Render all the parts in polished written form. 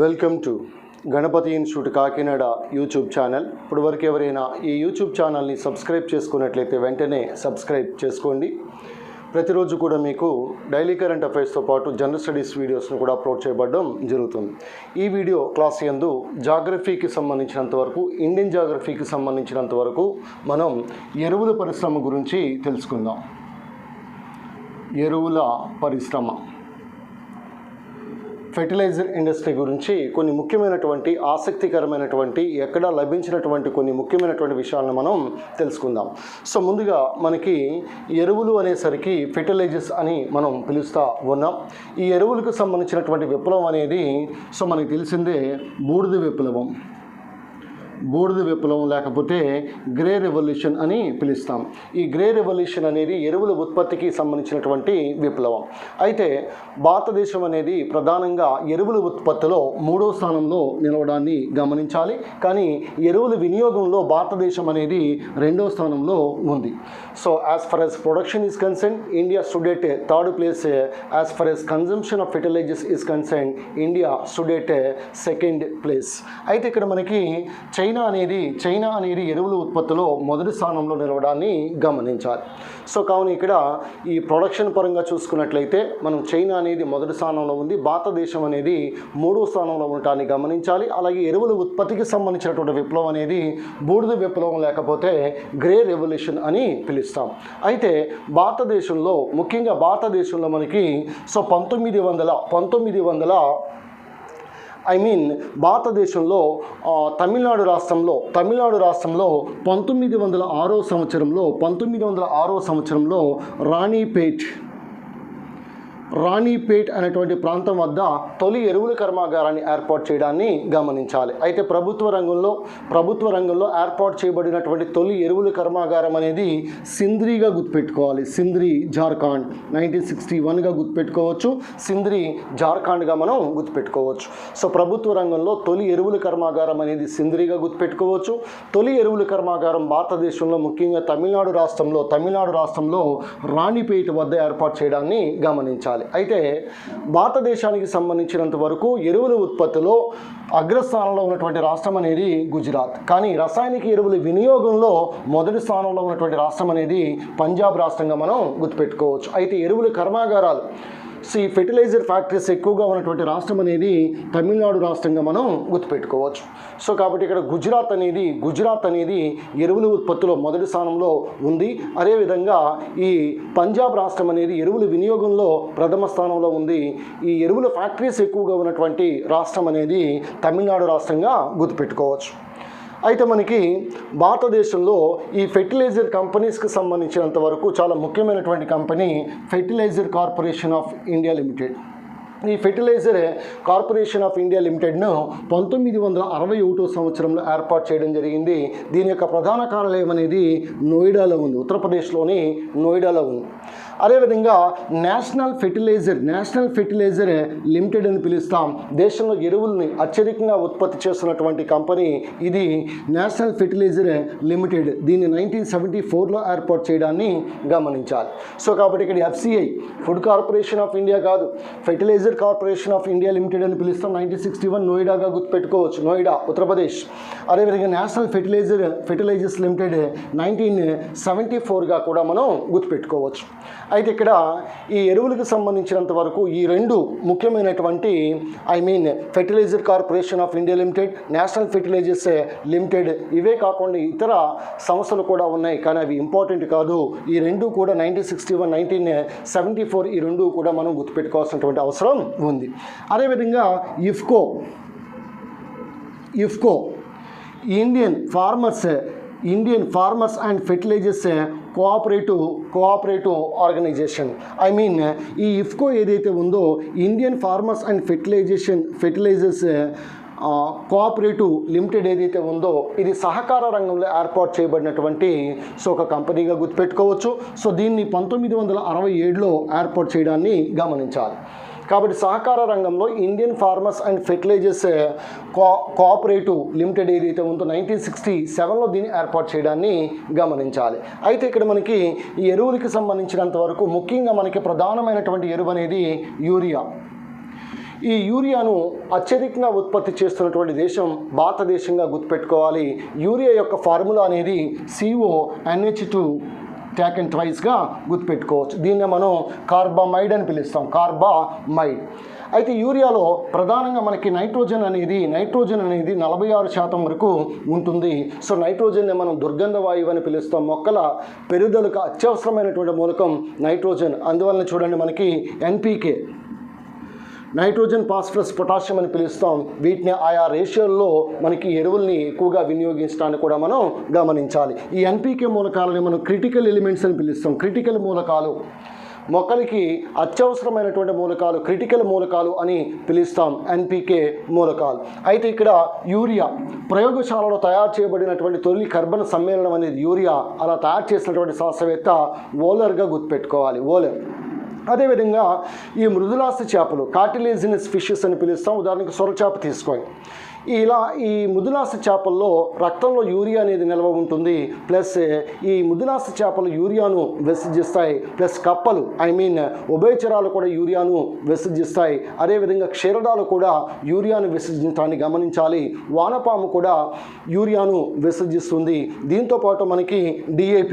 Welcome to Ganapathi institute Kakinada YouTube channel. ఇప్పటివరకు ఎవరైనా ఈ యూట్యూబ్ ఛానల్ని సబ్స్క్రైబ్ చేసుకున్నట్లయితే వెంటనే సబ్స్క్రైబ్ చేసుకోండి. ప్రతిరోజు కూడా మీకు డైలీ కరెంట్ అఫైర్స్తో పాటు జనరల్ స్టడీస్ వీడియోస్ను కూడా అప్లోడ్ చేయబడడం జరుగుతుంది. ఈ వీడియో క్లాస్ యందు జాగ్రఫీకి సంబంధించినంత వరకు, ఇండియన్ జాగ్రఫీకి సంబంధించినంత వరకు మనం ఎరువుల పరిశ్రమ గురించి తెలుసుకుందాం. ఎరువుల పరిశ్రమ, ఫెర్టిలైజర్ ఇండస్ట్రీ గురించి కొన్ని ముఖ్యమైనటువంటి ఆసక్తికరమైనటువంటి ఎక్కడా లభించినటువంటి కొన్ని ముఖ్యమైనటువంటి విషయాలను మనం తెలుసుకుందాం. సో ముందుగా మనకి ఎరువులు అనేసరికి ఫెర్టిలైజర్స్ అని మనం పిలుస్తూ ఉన్నాం. ఈ ఎరువులకు సంబంధించినటువంటి విప్లవం అనేది మనకి తెలిసిందే బూడిద విప్లవం లేకపోతే గ్రే రెవల్యూషన్ అని పిలుస్తాం. ఈ గ్రే రెవల్యూషన్ అనేది ఎరువుల ఉత్పత్తికి సంబంధించినటువంటి విప్లవం. అయితే భారతదేశం అనేది ప్రధానంగా ఎరువుల ఉత్పత్తిలో 3వ స్థానంలో నిలవడాన్ని గమనించాలి. కానీ ఎరువుల వినియోగంలో భారతదేశం అనేది 2వ స్థానంలో ఉంది. So as far as production is concern, India stood at 3rd place. As far as consumption of fertilizers is concern, India stood at 2nd place. అయితే ఇక్కడ మనకి చైనా అనేది ఎరువుల ఉత్పత్తిలో 1వ స్థానంలో నిలవడాన్ని గమనించాలి. సో కావున ఇక్కడ ఈ ప్రొడక్షన్ పరంగా చూసుకున్నట్లయితే మనం చైనా అనేది 1వ స్థానంలో ఉంది, భారతదేశం అనేది 3వ స్థానంలో ఉండటాన్ని గమనించాలి. అలాగే ఎరువుల ఉత్పత్తికి సంబంధించినటువంటి విప్లవం అనేది బూడిద విప్లవం లేకపోతే గ్రే రెవల్యూషన్ అని పిలుస్తాం. అయితే భారతదేశంలో ముఖ్యంగా మనకి 1900 భారతదేశంలో తమిళనాడు రాష్ట్రంలో 1906 సంవత్సరంలో రాణిపేట్ అనేటువంటి ప్రాంతం వద్ద తొలి ఎరువుల కర్మాగారాన్ని ఏర్పాటు చేయడాన్ని గమనించాలి. అయితే ప్రభుత్వ రంగంలో ఏర్పాటు చేయబడినటువంటి తొలి ఎరువుల కర్మాగారం అనేది సింద్రీగా గుర్తుపెట్టుకోవాలి. సింద్రీ, జార్ఖండ్ 1961గా గుర్తుపెట్టుకోవచ్చు. సింద్రీ, జార్ఖండ్గా మనం గుర్తుపెట్టుకోవచ్చు. సో ప్రభుత్వ రంగంలో తొలి ఎరువుల కర్మాగారం అనేది సింద్రీగా గుర్తుపెట్టుకోవచ్చు. తొలి ఎరువుల కర్మాగారం భారతదేశంలో ముఖ్యంగా తమిళనాడు రాష్ట్రంలో రాణిపేట వద్ద ఏర్పాటు చేయడాన్ని గమనించాలి. అయితే భారతదేశానికి సంబంధించినంత వరకు ఎరువుల ఉత్పత్తిలో అగ్రస్థానంలో ఉన్నటువంటి రాష్ట్రం అనేది గుజరాత్. కానీ రసాయనిక ఎరువుల వినియోగంలో 1వ స్థానంలో ఉన్నటువంటి రాష్ట్రం అనేది పంజాబ్ రాష్ట్రంగా మనం గుర్తుపెట్టుకోవచ్చు. అయితే ఎరువుల కర్మాగారాలు, ఈ ఫెర్టిలైజర్ ఫ్యాక్టరీస్ ఎక్కువగా ఉన్నటువంటి రాష్ట్రం అనేది తమిళనాడు రాష్ట్రంగా మనం గుర్తుపెట్టుకోవచ్చు. సో కాబట్టి ఇక్కడ గుజరాత్ అనేది ఎరువుల ఉత్పత్తిలో 1వ స్థానంలో ఉంది. అదేవిధంగా ఈ పంజాబ్ రాష్ట్రం అనేది ఎరువుల వినియోగంలో 1వ స్థానంలో ఉంది. ఈ ఎరువుల ఫ్యాక్టరీస్ ఎక్కువగా ఉన్నటువంటి రాష్ట్రం అనేది తమిళనాడు రాష్ట్రంగా గుర్తుపెట్టుకోవచ్చు. అయితే మనకి భారతదేశంలో ఈ ఫెర్టిలైజర్ కంపెనీస్కి సంబంధించినంత వరకు చాలా ముఖ్యమైనటువంటి company fertilizer corporation of India limited. ఈ ఫెర్టిలైజర్ కార్పొరేషన్ ఆఫ్ ఇండియా లిమిటెడ్ను 1961 సంవత్సరంలో ఏర్పాటు చేయడం జరిగింది. దీని యొక్క ప్రధాన కార్యాలయం అనేది నోయిడాలో ఉంది, ఉత్తరప్రదేశ్లోని నోయిడాలో ఉంది. అదేవిధంగా నేషనల్ ఫెర్టిలైజర్ లిమిటెడ్ అని పిలుస్తాం. దేశంలో ఎరువుల్ని అత్యధికంగా ఉత్పత్తి చేస్తున్నటువంటి కంపెనీ ఇది నేషనల్ ఫెర్టిలైజర్ లిమిటెడ్. దీన్ని 1974లో ఏర్పాటు చేయడాన్ని గమనించాలి. సో కాబట్టి ఇక్కడ FCI, food corporation of India కాదు, fertilizer corporation of India limited అని పిలుస్తాం. 1961 నోయిడాగా గుర్తుపెట్టుకోవచ్చు, నోయిడా, ఉత్తరప్రదేశ్. అదేవిధంగా నేషనల్ ఫెర్టిలైజర్స్ లిమిటెడ్ 1974గా కూడా మనం గుర్తుపెట్టుకోవచ్చు. అయితే ఇక్కడ ఈ ఎరువులకు సంబంధించినంత వరకు ఈ 2 ముఖ్యమైనటువంటి fertilizer corporation of India limited, national fertilizers limited, ఇవే కాకుండా ఇతర సంస్థలు కూడా ఉన్నాయి, కానీ అవి ఇంపార్టెంట్ కాదు. ఈ 2 కూడా 1961, 1974 ఈ 2 కూడా మనం గుర్తుపెట్టుకోవాల్సినటువంటి అవసరం ఉంది. అదేవిధంగా IFFCO Indian farmers and fertilizers cooperative organization. ఈ ఇఫ్కో ఏదైతే ఉందో Indian farmers and fertilizers cooperative limited ఏదైతే ఉందో ఇది సహకార రంగంలో ఏర్పాటు చేయబడినటువంటి ఒక కంపెనీగా గుర్తుపెట్టుకోవచ్చు. సో దీన్ని 1967లో ఏర్పాటు చేయడాన్ని గమనించాలి. కాబట్టి సహకార రంగంలో Indian farmers and fertilizers cooperative limited ఏదైతే ఉందో 1967లో దీన్ని ఏర్పాటు చేయడాన్ని గమనించాలి. అయితే ఇక్కడ మనకి ఈ ఎరువులకి సంబంధించినంత వరకు ముఖ్యంగా మనకి ప్రధానమైనటువంటి ఎరువు అనేది యూరియా. ఈ యూరియాను అత్యధికంగా ఉత్పత్తి చేస్తున్నటువంటి దేశం భారతదేశంగా గుర్తుపెట్టుకోవాలి. యూరియా యొక్క ఫార్ములా అనేది CONH2 ట్యాక్ అండ్ ట్వైస్గా గుర్తుపెట్టుకోవచ్చు. దీన్నే మనం కార్బామైడ్ అని పిలుస్తాం, కార్బామైడ్. అయితే యూరియాలో ప్రధానంగా మనకి నైట్రోజన్ అనేది 46% వరకు ఉంటుంది. సో నైట్రోజన్ని మనం దుర్గంధ వాయువు అని పిలుస్తాం. మొక్కల పెరుగుదలకు అత్యవసరమైనటువంటి మూలకం నైట్రోజన్. అందువలన చూడండి మనకి NPK, నైట్రోజన్, ఫాస్ఫరస్, పొటాషియం అని పిలుస్తాం. వీటిని ఆయా రేషియోల్లో మనకి ఎరువుల్ని ఎక్కువగా వినియోగించడానికి కూడా మనం గమనించాలి. ఈ NPK మూలకాలని మనం క్రిటికల్ ఎలిమెంట్స్ అని పిలుస్తాం. క్రిటికల్ మూలకాలు, మొక్కలకి అత్యవసరమైనటువంటి మూలకాలు, క్రిటికల్ మూలకాలు అని పిలుస్తాం, NPK మూలకాలు. అయితే ఇక్కడ యూరియా ప్రయోగశాలలో తయారు చేయబడినటువంటి తొలి కర్బన సమ్మేళనం అనేది యూరియా. అలా తయారు చేసినటువంటి శాస్త్రవేత్త వోలర్గా గుర్తుపెట్టుకోవాలి, వోలర్. అదేవిధంగా ఈ మృదులాస్థి చేపలు, కార్టిలేజినస్ ఫిషెస్ అని పిలుస్తాం. ఉదాహరణకు సొరచేప తీసుకోండి. ఈ మృదులాస్థి చేపల్లో రక్తంలో యూరియా అనేది నిల్వ ఉంటుంది. ప్లస్ ఈ మృదులాస్థి చేపలు యూరియాను విసర్జిస్తాయి. ప్లస్ కప్పలు ఉభయచరాలు కూడా యూరియాను విసర్జిస్తాయి. అదేవిధంగా క్షీరదాలు కూడా యూరియాను విసర్జించడాన్ని గమనించాలి. వానపాము కూడా యూరియాను విసర్జిస్తుంది. దీంతోపాటు మనకి DAP,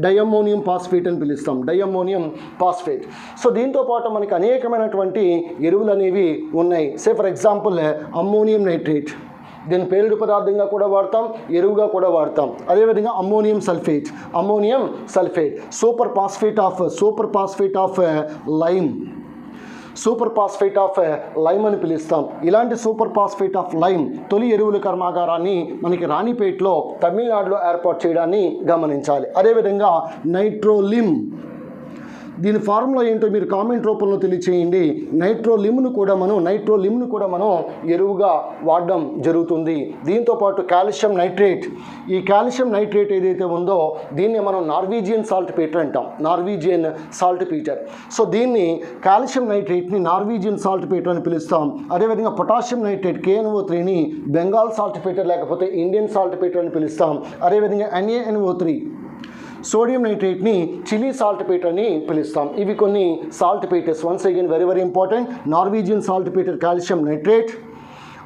డైఅమ్మోనియం ఫాస్ఫేట్ అని పిలుస్తాం, డైఅమ్మోనియం ఫాస్ఫేట్. సో దీంతోపాటు మనకి అనేకమైనటువంటి ఎరువులు అనేవి ఉన్నాయి. ఫర్ ఎగ్జాంపుల్ అమ్మోనియం నైట్రేట్, దీని పేలుడు పదార్థంగా కూడా వాడతాం, ఎరువుగా కూడా వాడతాం. అదేవిధంగా ammonium sulphate, super phosphate of lime, super phosphate of lime అని పిలుస్తాం. ఇలాంటి సూపర్ ఫాస్ఫేట్ ఆఫ్ లైమ్ తొలి ఎరువుల కర్మాగారాన్ని మనకి రాణిపేటలో తమిళనాడులో ఏర్పాటు చేయడాన్ని గమనించాలి. అదేవిధంగా నైట్రోలిమ్, దీని ఫార్ములా ఏంటో మీరు కామెంట్ రూపంలో తెలియచేయండి. నైట్రోలిమ్ను కూడా మనం ఎరువుగా వాడడం జరుగుతుంది. దీంతోపాటు కాల్షియం నైట్రేట్, ఈ కాల్షియం నైట్రేట్ ఏదైతే ఉందో దీన్ని మనం నార్వీజియన్ సాల్ట్ పీటర్ అంటాం, నార్వీజియన్ సాల్ట్ పీటర్. సో దీన్ని కాల్షియం నైట్రేట్ని నార్వీజియన్ సాల్ట్ పీటర్ అని పిలుస్తాం. అదేవిధంగా పొటాషియం నైట్రేట్ KNO3ని బెంగాల్ సాల్ట్ పీటర్ లేకపోతే ఇండియన్ సాల్ట్ పీటర్ అని పిలుస్తాం. అదేవిధంగా NaNO3, సోడియం నైట్రేట్ని చిలీ సాల్ట్ పీటర్ అని పిలుస్తాం. ఇవి కొన్ని saltpetres. Once again very important. Norwegian saltpetre calcium nitrate,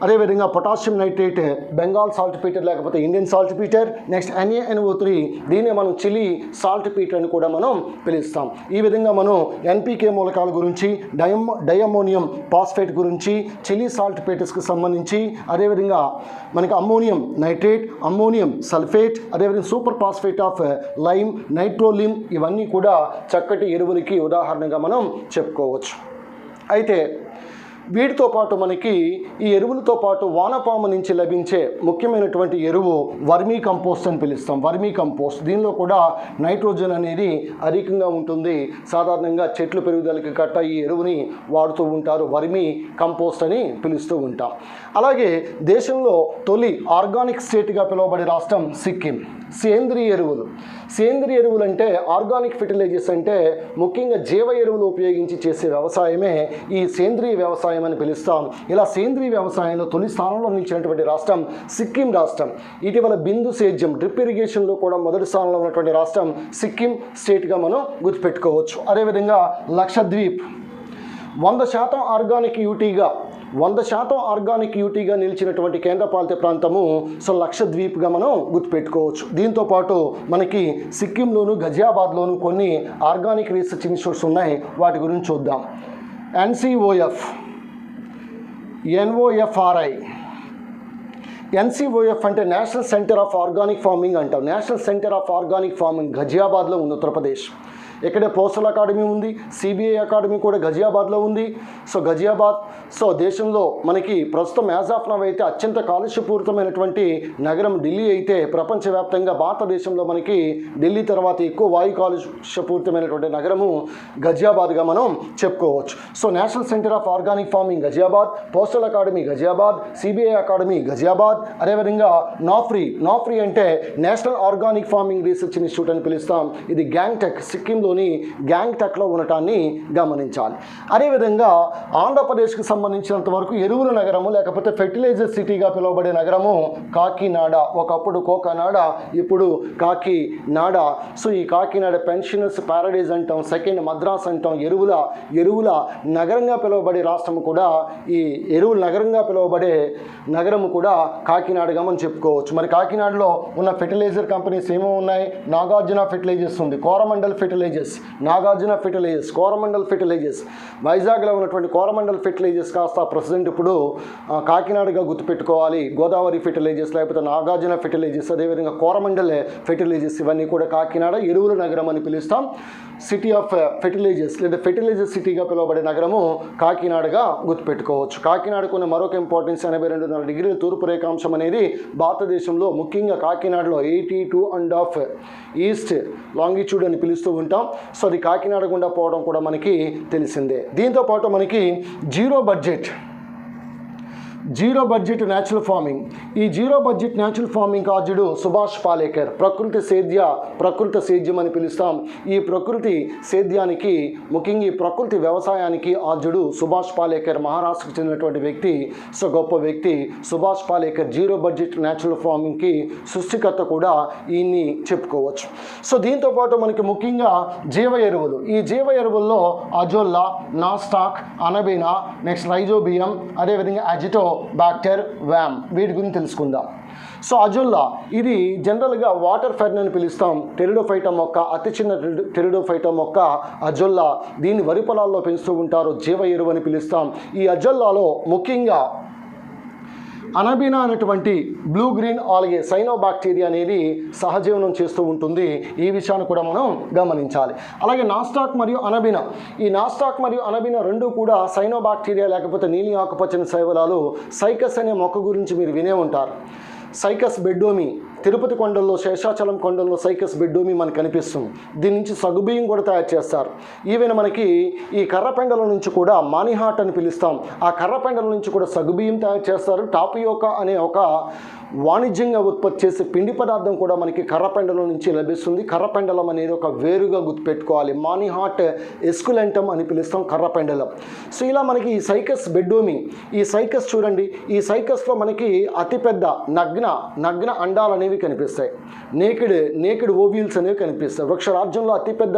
అదేవిధంగా potassium nitrate Bengal saltpetre లేకపోతే Indian saltpetre. Next NaNO3, దీన్ని మనం చిలీ సాల్ట్ పీటర్ అని కూడా మనం పిలుస్తాం. ఈ విధంగా మనం NPK మూలకాల గురించి, డైఅమ్మోనియం ఫాస్ఫేట్ గురించి, చిలీ సాల్ట్ పీటర్స్కి సంబంధించి, అదేవిధంగా మనకి అమ్మోనియం నైట్రేట్, అమ్మోనియం సల్ఫేట్, అదేవిధంగా సూపర్ ఫాస్ఫేట్ ఆఫ్ లైమ్, నైట్రోలిమ్, ఇవన్నీ కూడా చక్కటి ఎరువులకి ఉదాహరణగా మనం చెప్పుకోవచ్చు. అయితే వీటితో పాటు మనకి ఈ ఎరువులతో పాటు వానపాము నుంచి లభించే ముఖ్యమైనటువంటి ఎరువు వర్మీ కంపోస్ట్ అని పిలుస్తాం, వర్మీ కంపోస్ట్. దీనిలో కూడా నైట్రోజన్ అనేది అధికంగా ఉంటుంది. సాధారణంగా చెట్లు పెరుగుదలకి గట్ట ఈ ఎరువుని వాడుతూ ఉంటారు, వర్మీ కంపోస్ట్ అని పిలుస్తూ ఉంటాం. అలాగే దేశంలో తొలి ఆర్గానిక్ స్టేట్గా పిలువబడే రాష్ట్రం సిక్కిం. సేంద్రియ ఎరువులు అంటే ఆర్గానిక్ ఫెర్టిలైజర్స్ అంటే ముఖ్యంగా జీవ ఎరువులు ఉపయోగించి చేసే వ్యవసాయమే ఈ సేంద్రియ వ్యవసాయం అని పిలుస్తాం. ఇలా సేంద్రియ వ్యవసాయంలో తొలి స్థానంలో నిలిచినటువంటి రాష్ట్రం సిక్కిం రాష్ట్రం. ఇటీవల బిందు సేద్యం, డ్రిప్ ఇరిగేషన్లో కూడా మొదటి స్థానంలో ఉన్నటువంటి రాష్ట్రం సిక్కిం స్టేట్గా మనం గుర్తుపెట్టుకోవచ్చు. అదేవిధంగా లక్షద్వీప్ 100% ఆర్గానిక్ యూటీగా నిలిచినటువంటి కేంద్రపాలిత ప్రాంతము. సో లక్షద్వీప్గా మనం గుర్తుపెట్టుకోవచ్చు. దీంతోపాటు మనకి సిక్కింలోను, గజియాబాద్లోను కొన్ని ఆర్గానిక్ రీసెర్చ్ ఇన్స్టిట్యూట్స్ ఉన్నాయి. వాటి గురించి చూద్దాం. NCOF, NOFRI. NCOF అంటే national centre of organic farming అంటాం. National centre of organic farming గజియాబాద్లో ఉంది, ఉత్తరప్రదేశ్. ఇక్కడే పోస్టల్ అకాడమీ ఉంది, CBI అకాడమీ కూడా గజియాబాద్లో ఉంది. సో గజియాబాద్ దేశంలో మనకి ప్రస్తుతం యాజ్ ఆఫ్ నవ్ అయితే అత్యంత కాలుష్యపూరితమైనటువంటి నగరం ఢిల్లీ అయితే ప్రపంచవ్యాప్తంగా భారతదేశంలో మనకి ఢిల్లీ తర్వాత ఎక్కువ వాయు కాలుష్యపూరితమైనటువంటి నగరము గజియాబాద్గా మనం చెప్పుకోవచ్చు. So national centre of organic farming Ghaziabad, postal academy Ghaziabad, CBI academy Ghaziabad. అదేవిధంగా నాఫ్రీ అంటే national organic farming research institute అని పిలుస్తాం. ఇది గ్యాంగ్టక్ సిక్కింలో బెంగళూరులోని గ్యాంగ్టక్లో ఉండటాన్ని గమనించాలి. అదేవిధంగా ఆంధ్రప్రదేశ్కి సంబంధించినంత వరకు ఎరువుల నగరము లేకపోతే ఫెర్టిలైజర్ సిటీగా పిలువబడే నగరము కాకినాడ. ఒకప్పుడు కోకానాడ, ఇప్పుడు కాకినాడ. సో ఈ కాకినాడ పెన్షనర్స్ ప్యారడైజ్ అంటాం, సెకండ్ మద్రాస్ అంటాం. ఎరువుల నగరంగా పిలువబడే రాష్ట్రము కూడా, ఈ ఎరువుల నగరంగా పిలువబడే నగరము కూడా కాకినాడగా మనం చెప్పుకోవచ్చు. మరి కాకినాడలో ఉన్న ఫెర్టిలైజర్ కంపెనీస్ ఏమో ఉన్నాయి? నాగార్జున ఫెర్టిలైజర్స్ ఉంది, Coromandel fertilizers, Nagarjuna fertilizers, Coromandel fertilizers. వైజాగ్లో ఉన్నటువంటి కోరమండల్ ఫెర్టిలైజర్స్ కాస్త ప్రెసిడెంట్ ఇప్పుడు కాకినాడగా గుర్తుపెట్టుకోవాలి. గోదావరి ఫెర్టిలైజర్స్ లేకపోతే నాగార్జున ఫెర్టిలైజర్స్, అదేవిధంగా కోరమండల్ ఫెర్టిలైజర్స్, ఇవన్నీ కూడా కాకినాడ ఎరువుల నగరం అని పిలుస్తాం. సిటీ ఆఫ్ ఫెర్టిలైజర్స్ లేదా ఫెర్టిలైజర్ సిటీగా పిలువబడే నగరము కాకినాడగా గుర్తుపెట్టుకోవచ్చు. కాకినాడకు ఉన్న మరొక ఇంపార్టెన్స్ 82.5 డిగ్రీల తూర్పు రేఖాంశం అనేది భారతదేశంలో ముఖ్యంగా కాకినాడలో 82.5 ఈస్ట్ లాంగిట్యూడ్ అని పిలుస్తూ ఉంటాం. సో అది కాకినాడ గుండా పోవడం కూడా మనకి తెలిసిందే. దీంతోపాటు మనకి జీరో బడ్జెట్ న్యాచురల్ ఫార్మింగ్. ఈ జీరో బడ్జెట్ న్యాచురల్ ఫార్మింగ్ ఆర్జుడు సుభాష్ పాలేకర్. ప్రకృతి సేద్యం అని పిలుస్తాం. ఈ ప్రకృతి సేద్యానికి, ముఖ్యంగా ఈ ప్రకృతి వ్యవసాయానికి ఆర్జుడు సుభాష్ పాలేకర్, మహారాష్ట్రకు చెందినటువంటి వ్యక్తి. సో గొప్ప వ్యక్తి Subhash Palekar. Zero budget natural ఫార్మింగ్కి సృష్టికర్త కూడా ఈయన్ని చెప్పుకోవచ్చు. సో దీంతోపాటు మనకి ముఖ్యంగా జీవ ఎరువులు. ఈ జీవ ఎరువుల్లో అజొల్లా, నాస్టాక్, అనబీనా, నెక్స్ట్ రైజోబియం, అదేవిధంగా అజిటో బ్యాక్టర్, వ్యామ్, వీటి గురించి తెలుసుకుందాం. సో అజొల్లా ఇది జనరల్గా వాటర్ ఫెర్న్ అని పిలుస్తాం. టెరిడోఫైటా మొక్క, అతి చిన్న టెరిడోఫైటా మొక్క అజొల్లా. దీన్ని వరి పొలాల్లో పెంచుతూ ఉంటారు, జీవ ఎరువు అని పిలుస్తాం. ఈ అజొల్లాలో ముఖ్యంగా అనబీనా అనేటువంటి బ్లూ గ్రీన్ ఆల్గే సైనోబాక్టీరియా అనేది సహజీవనం చేస్తూ ఉంటుంది. ఈ విషయాన్ని కూడా మనం గమనించాలి. అలాగే నాస్టాక్ మరియు అనబీనా, ఈ నాస్టాక్ మరియు అనబీనా రెండు కూడా సైనోబాక్టీరియా లేకపోతే నీలి ఆకుపచ్చని శైవలాలు. సైకస్ అనే మొక్క గురించి మీరు వినే ఉంటారు. సైకస్ బెడ్డోమి, తిరుపతి కొండల్లో, శేషాచలం కొండల్లో సైకస్ బెడ్డోమి మనకు కనిపిస్తుంది. దీని నుంచి సగుబియ్యం కూడా తయారు చేస్తారు. ఈవెన్ మనకి ఈ కర్రపెండల నుంచి కూడా మానిహాట్ అని పిలుస్తాం. ఆ కర్రపెండల నుంచి కూడా సగుబియ్యం తయారు చేస్తారు. టాపియోకా అనే ఒక వాణిజ్యంగా ఉత్పత్తి చేసే పిండి పదార్థం కూడా మనకి కర్రపెండలం నుంచి లభిస్తుంది. కర్రపెండలం అనేది ఒక వేరుగా గుర్తుపెట్టుకోవాలి. మానిహాట్ ఎస్కులెంటమ్ అని పిలుస్తాం కర్రపెండలం. సో ఇలా మనకి ఈ సైకస్ బెడ్డోమి, ఈ సైకస్ చూడండి, ఈ సైకస్లో మనకి అతిపెద్ద నగ్న అండాలు అనేవి కనిపిస్తాయి. నేకిడ్ ఓవ్యూల్స్ అనేవి కనిపిస్తాయి. వృక్షరాజ్యంలో అతిపెద్ద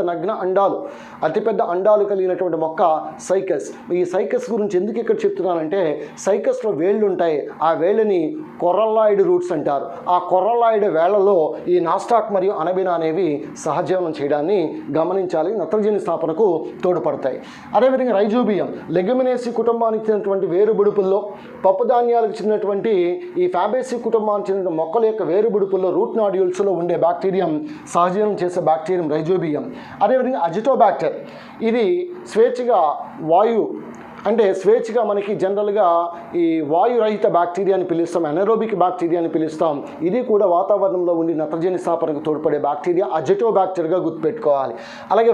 అండాలు కలిగినటువంటి మొక్క సైకస్. ఈ సైకస్ గురించి ఎందుకు ఇక్కడ చెప్తున్నానంటే, సైకస్లో వేళ్ళు ఉంటాయి. ఆ వేళ్ళని కొర్రలాయిడ్ రూట్స్ అంటారు. ఆ కొర్రలాయిడ్ వేళ్లలో ఈ నాస్టాక్ మరియు అనబీనా అనేవి సహజీవనం చేయడాన్ని గమనించాలి. నత్రజని స్థాపనకు తోడ్పడతాయి. అదేవిధంగా రైజోబియం, లెగ్యుమినేసి కుటుంబానికి చెందినటువంటి వేరుబుడుపుల్లో, పప్పుధాన్యాలకు చెందినటువంటి ఈ ఫ్యాబేసి కుటుంబానికి చెందిన మొక్కల యొక్క వేరుబుడుపుల్లో, రూట్ నాడ్యూల్స్లో ఉండే బ్యాక్టీరియం, సహజీవనం చేసే బ్యాక్టీరియం రైజోబియం. అదేవిధంగా అజిటోబ్యాక్టర్, ఇది స్వేచ్ఛగా మనకి జనరల్గా ఈ వాయురహిత బ్యాక్టీరియా అని పిలుస్తాం, ఎనరోబిక్ బ్యాక్టీరియా అని పిలుస్తాం. ఇది కూడా వాతావరణంలో ఉండి నత్రజని స్థాపనకు తోడ్పడే బ్యాక్టీరియా, అజిటోబ్యాక్టర్గా గుర్తుపెట్టుకోవాలి. అలాగే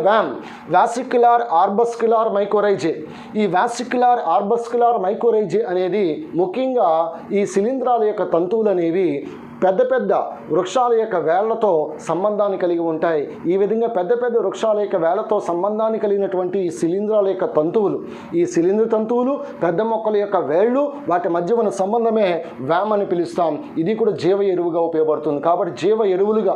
వాసిక్యులార్ ఆర్బస్క్యులార్ మైకోరైజే. ఈ వాసిక్యులార్ ఆర్బస్క్యులార్ మైకోరైజే అనేది ముఖ్యంగా ఈ శిలీంధ్రాల యొక్క తంతువులు అనేవి పెద్ద వృక్షాల యొక్క వేళ్లతో సంబంధాన్ని కలిగి ఉంటాయి. ఈ విధంగా పెద్ద వృక్షాల యొక్క వేళ్లతో సంబంధాన్ని కలిగినటువంటి ఈ శిలీంధ్రాల యొక్క తంతువులు, ఈ శిలీంధ్ర తంతువులు, పెద్ద మొక్కల యొక్క వేళ్ళు, వాటి మధ్య ఉన్న సంబంధమే వ్యామ్ అని పిలుస్తాం. ఇది కూడా జీవ ఎరువుగా ఉపయోగపడుతుంది. కాబట్టి జీవ ఎరువులుగా,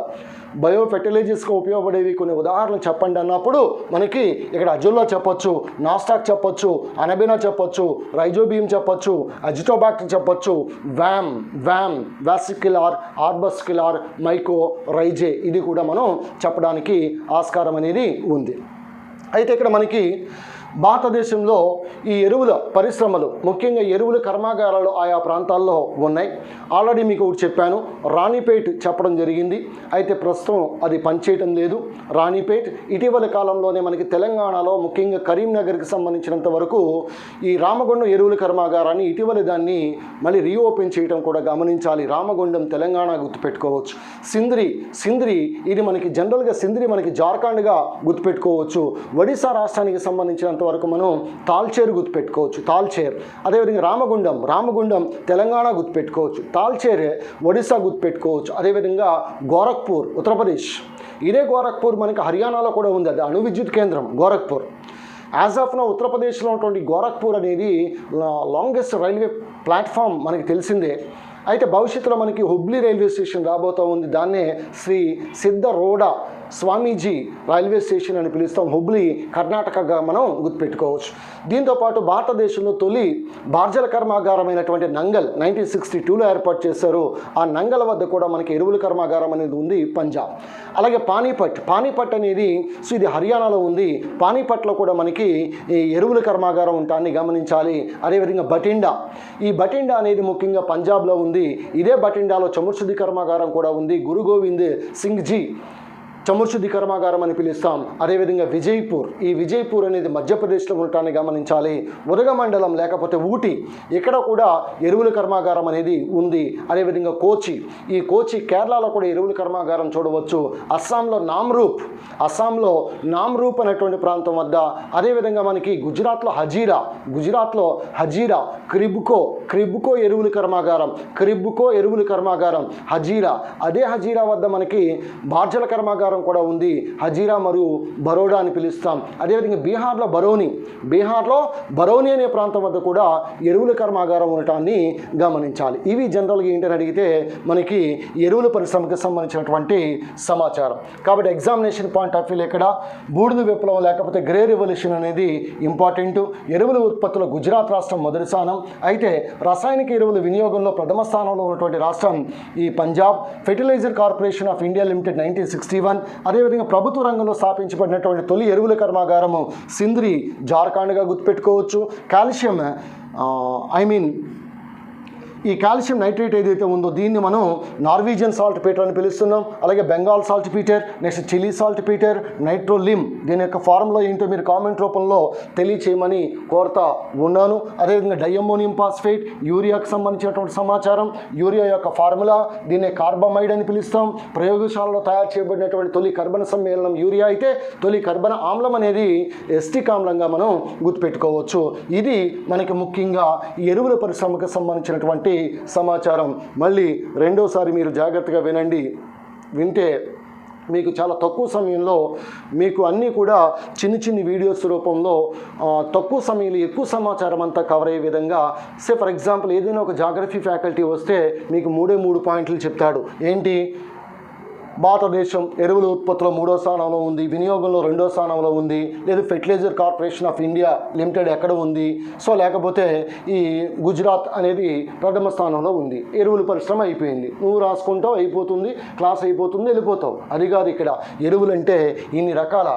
బయో ఫెర్టిలైజర్స్గా ఉపయోగపడేవి కొన్ని ఉదాహరణలు చెప్పండి అన్నప్పుడు మనకి ఇక్కడ అజొల్లా చెప్పొచ్చు, నాస్టాక్ చెప్పొచ్చు, అనబీనా చెప్పొచ్చు, రైజోబియం చెప్పొచ్చు, అజిటోబ్యాక్టర్ చెప్పొచ్చు, వాసిక్యులార్ ఆర్బస్క్యులార్ మైకోరైజే, ఇది కూడా మనం చెప్పడానికి ఆస్కారం అనేది ఉంది. అయితే ఇక్కడ మనకి భారతదేశంలో ఈ ఎరువుల పరిశ్రమలు, ముఖ్యంగా ఎరువుల కర్మాగారాలు ఆయా ప్రాంతాల్లో ఉన్నాయి. ఆల్రెడీ మీకు ఒకటి చెప్పాను, రాణిపేట్ చెప్పడం జరిగింది. అయితే ప్రస్తుతం అది పనిచేయటం లేదు. రాణిపేట్ ఇటీవల కాలంలోనే మనకి తెలంగాణలో, ముఖ్యంగా కరీంనగర్కి సంబంధించినంత వరకు ఈ రామగుండం ఎరువుల కర్మాగారాన్ని ఇటీవల దాన్ని మళ్ళీ రీఓపెన్ చేయడం కూడా గమనించాలి. రామగుండం తెలంగాణ గుర్తుపెట్టుకోవచ్చు. సింద్రి ఇది మనకి జనరల్గా సింద్రి మనకి జార్ఖండ్గా గుర్తుపెట్టుకోవచ్చు. ఒడిశా రాష్ట్రానికి సంబంధించినంత తెలిసినంత వరకు మనం తాల్చేరు గుర్తుపెట్టుకోవచ్చు, తాల్చేర్. అదేవిధంగా రామగుండం తెలంగాణ గుర్తుపెట్టుకోవచ్చు, తాల్చేర్ ఒడిశా గుర్తుపెట్టుకోవచ్చు. అదేవిధంగా గోరఖ్పూర్ ఉత్తరప్రదేశ్. ఇదే గోరఖ్పూర్ మనకి హర్యానాలో కూడా ఉంది, అది అణు విద్యుత్ కేంద్రం గోరఖ్పూర్. యాజ్ ఆఫ్ నౌ ఉత్తరప్రదేశ్లో ఉన్నటువంటి గోరఖ్పూర్ అనేది లాంగెస్ట్ రైల్వే ప్లాట్ఫామ్ మనకి తెలిసిందే. అయితే భవిష్యత్తులో మనకి హుబ్లీ రైల్వే స్టేషన్ రాబోతూ ఉంది, దాన్నే శ్రీ సిద్ధరోడా స్వామీజీ రైల్వే స్టేషన్ అని పిలుస్తాం. హుబ్లీ కర్ణాటకగా మనం గుర్తుపెట్టుకోవచ్చు. దీంతోపాటు భారతదేశంలో తొలి బార్జల కర్మాగారమైనటువంటి నంగల్ 1962లో ఏర్పాటు చేశారు. ఆ నంగల్ వద్ద కూడా మనకి ఎరువుల కర్మాగారం అనేది ఉంది పంజాబ్. అలాగే పానీపట్ అనేది ఇది హర్యానాలో ఉంది. పానీపట్లో కూడా మనకి ఈ ఎరువుల కర్మాగారం ఉంటాన్ని గమనించాలి. అదేవిధంగా ఈ బఠిండా అనేది ముఖ్యంగా పంజాబ్లో ఉంది. ఇదే బఠిండాలో చముర్శుద్ధి కర్మాగారం కూడా ఉంది. గురు గోవింద్ సింగ్ జీ చముర్శుద్ధి కర్మాగారం అని పిలుస్తాం. అదేవిధంగా ఈ విజయపూర్ అనేది మధ్యప్రదేశ్లో ఉండటాన్ని గమనించాలి. ఉదగమండలం లేకపోతే ఊటీ, ఇక్కడ కూడా ఎరువుల కర్మాగారం అనేది ఉంది. అదేవిధంగా ఈ కోచి కేరళలో కూడా ఎరువుల కర్మాగారం చూడవచ్చు. అస్సాంలో నామ్రూప్ అనేటువంటి ప్రాంతం వద్ద. అదేవిధంగా మనకి గుజరాత్లో హజీరా, క్రిబ్కో ఎరువుల కర్మాగారం హజీరా. అదే హజీరా వద్ద మనకి బార్జల కర్మాగారం కూడా ఉంది. హజీరా మరియు బరోడా అని పిలుస్తాం. అదేవిధంగా బీహార్లో బరౌని అనే ప్రాంతం వద్ద కూడా ఎరువుల కర్మాగారం ఉండటాన్ని గమనించాలి. ఇవి జనరల్గా ఏంటని అడిగితే మనకి ఎరువుల పరిశ్రమకు సంబంధించినటువంటి సమాచారం. కాబట్టి ఎగ్జామినేషన్ పాయింట్ ఆఫ్ వ్యూలో ఇక్కడ బూడిద విప్లవం లేకపోతే గ్రే రెవల్యూషన్ అనేది ఇంపార్టెంట్. ఎరువుల ఉత్పత్తుల గుజరాత్ రాష్ట్రం మొదటి స్థానం. అయితే రసాయనిక ఎరువుల వినియోగంలో ప్రథమ స్థానంలో ఉన్నటువంటి రాష్ట్రం ఈ Punjab. Fertilizer corporation of India limited 1961. అదేవిధంగా ప్రభుత్వ రంగంలో స్థాపించబడినటువంటి తొలి ఎరువుల కర్మాగారము సింద్రి జార్ఖండ్గా గుర్తుపెట్టుకోవచ్చు. ఈ కాల్షియం నైట్రేట్ ఏదైతే ఉందో దీన్ని మనం నార్వీజియన్ సాల్ట్ పీటర్ అని పిలుస్తున్నాం. అలాగే Bengal saltpetre, next Chile saltpetre, nitrolim. దీని యొక్క ఫార్ములా ఏంటో మీరు కామెంట్ రూపంలో తెలియచేయమని కోరుతా ఉన్నాను. అదేవిధంగా డైఅమోనియం ఫాస్ఫేట్, యూరియాకు సంబంధించినటువంటి సమాచారం. యూరియా యొక్క ఫార్ములా, దీన్ని కార్బమైడ్ అని పిలుస్తాం. ప్రయోగశాలలో తయారు చేయబడినటువంటి తొలి కర్బన సమ్మేళనం యూరియా అయితే తొలి కర్బన ఆమ్లం అనేది ఎస్టిక్ ఆమ్లంగా మనం గుర్తుపెట్టుకోవచ్చు. ఇది మనకి ముఖ్యంగా ఈ ఎరువుల పరిశ్రమకు సంబంధించినటువంటి సమాచారం. మళ్ళీ రెండోసారి మీరు జాగ్రత్తగా వింటే మీకు చాలా తక్కువ సమయంలో మీకు అన్నీ కూడా చిన్ని వీడియోస్ రూపంలో తక్కువ సమయంలో ఎక్కువ సమాచారం అంతా కవర్ అయ్యే విధంగా. ఫర్ ఎగ్జాంపుల్ ఏదైనా ఒక జాగ్రఫీ ఫ్యాకల్టీ వస్తే మీకు 3 పాయింట్లు చెప్తాడు. ఏంటి? భారతదేశం ఎరువుల ఉత్పత్తిలో 3వ స్థానంలో ఉంది, వినియోగంలో 2వ స్థానంలో ఉంది. లేదా fertilizer corporation of India limited ఎక్కడ ఉంది, లేకపోతే ఈ గుజరాత్ అనేది ప్రథమ స్థానంలో ఉంది. ఎరువుల పరిశ్రమ అయిపోయింది, నువ్వు రాసుకుంటావు, అయిపోతుంది, క్లాస్ అయిపోతుంది, వెళ్ళిపోతావు. అది కాదు ఇక్కడ. ఎరువులు అంటే ఇన్ని రకాల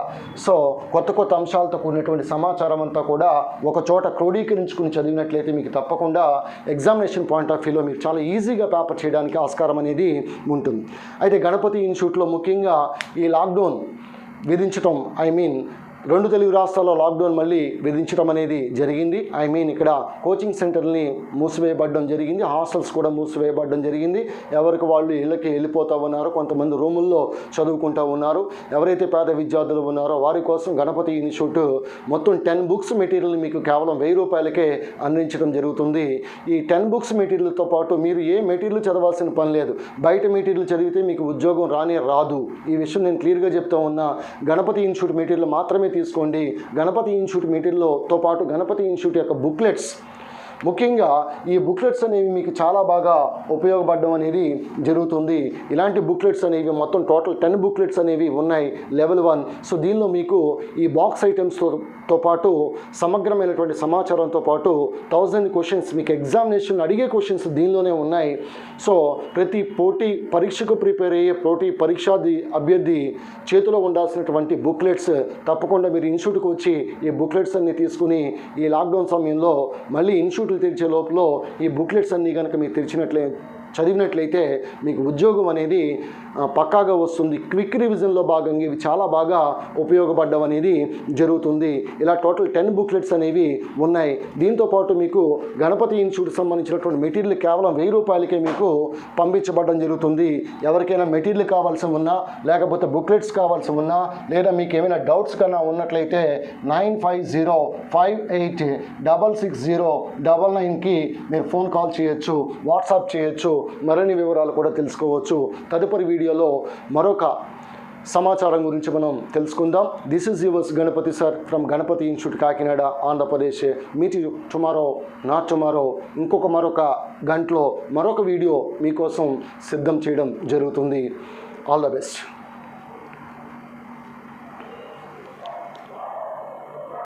కొత్త అంశాలతో కూడినటువంటి సమాచారం అంతా కూడా ఒక చోట క్రోడీకరించుకుని చదివినట్లయితే మీకు తప్పకుండా ఎగ్జామినేషన్ పాయింట్ ఆఫ్ వ్యూలో మీరు చాలా ఈజీగా పేపర్ చేయడానికి ఆస్కారం అనేది ఉంటుంది. అయితే గణపతి ఇన్స్టిట్యూట్లో ముఖ్యంగా ఈ లాక్డౌన్ విధించటం, 2 తెలుగు రాష్ట్రాల్లో లాక్డౌన్ మళ్ళీ విధించడం అనేది జరిగింది. ఇక్కడ కోచింగ్ సెంటర్ని మూసివేయబడడం జరిగింది, హాస్టల్స్ కూడా మూసివేయబడడం జరిగింది. ఎవరికి వాళ్ళు ఇళ్ళకి వెళ్ళిపోతూ ఉన్నారు, కొంతమంది రూముల్లో చదువుకుంటూ ఉన్నారు. ఎవరైతే పేద విద్యార్థులు ఉన్నారో వారి కోసం గణపతి ఇన్స్టిట్యూట్ మొత్తం 10 బుక్స్ మెటీరియల్ని మీకు కేవలం 1000 రూపాయలకే అందించడం జరుగుతుంది. ఈ 10 బుక్స్ మెటీరియల్తో పాటు మీరు ఏ మెటీరియల్ చదవాల్సిన పని లేదు. బయట మెటీరియల్ చదివితే మీకు ఉద్యోగం రాదు. ఈ విషయం నేను క్లియర్గా చెప్తా ఉన్నా. గణపతి ఇన్స్టిట్యూట్ మెటీరియల్ మాత్రమే తీసుకోండి. గణపతి ఇన్స్టిట్యూట్ మెటీరియల్తో పాటు గణపతి ఇన్స్టిట్యూట్ యొక్క బుక్లెట్స్, ముఖ్యంగా ఈ బుక్లెట్స్ అనేవి మీకు చాలా బాగా ఉపయోగపడడం అనేది జరుగుతుంది. ఇలాంటి బుక్లెట్స్ అనేవి మొత్తం టోటల్ 10 బుక్లెట్స్ అనేవి ఉన్నాయి లెవెల్ 1. దీనిలో మీకు ఈ బాక్స్ ఐటమ్స్తో పాటు సమగ్రమైనటువంటి సమాచారంతో పాటు 1000 క్వశ్చన్స్, మీకు ఎగ్జామినేషన్ అడిగే క్వశ్చన్స్ దీనిలోనే ఉన్నాయి. ప్రతి పరీక్షకు ప్రిపేర్ అయ్యే పరీక్షాది అభ్యర్థి చేతిలో ఉండాల్సినటువంటి బుక్లెట్స్ తప్పకుండా మీరు ఇన్స్టిట్యూట్కి వచ్చి ఈ బుక్లెట్స్ అన్ని తీసుకుని ఈ లాక్డౌన్ సమయంలో మళ్ళీ ఇన్స్టిట్యూట్లు తెరిచే లోపల ఈ బుక్లెట్స్ అన్నీ కనుక మీరు చదివినట్లయితే మీకు ఉద్యోగం అనేది పక్కాగా వస్తుంది. క్విక్ రివిజన్లో భాగంగా ఇవి చాలా బాగా ఉపయోగపడడం అనేది జరుగుతుంది. ఇలా టోటల్ 10 బుక్లెట్స్ అనేవి ఉన్నాయి. దీంతోపాటు మీకు గణపతి ఇన్స్టిట్యూట్కి సంబంధించినటువంటి మెటీరియల్ కేవలం 1000 రూపాయలకే మీకు పంపించబడడం జరుగుతుంది. ఎవరికైనా మెటీరియల్ కావాల్సి ఉన్నా, లేకపోతే బుక్లెట్స్ కావాల్సి ఉన్నా, లేదా మీకు ఏమైనా డౌట్స్ కన్నా ఉన్నట్లయితే 9505866099కి మీరు ఫోన్ కాల్ చేయొచ్చు, వాట్సాప్ చేయొచ్చు, మరిన్ని వివరాలు కూడా తెలుసుకోవచ్చు. తదుపరి వీడియోలో మరొక సమాచారం గురించి మనం తెలుసుకుందాం. This is yours Ganapathi sir from Ganapathi institute Kakinada, Andhra Pradesh. Meet you tomorrow, not tomorrow. మరొక గంటలో మరొక వీడియో మీకోసం సిద్ధం చేయడం జరుగుతుంది. All the best.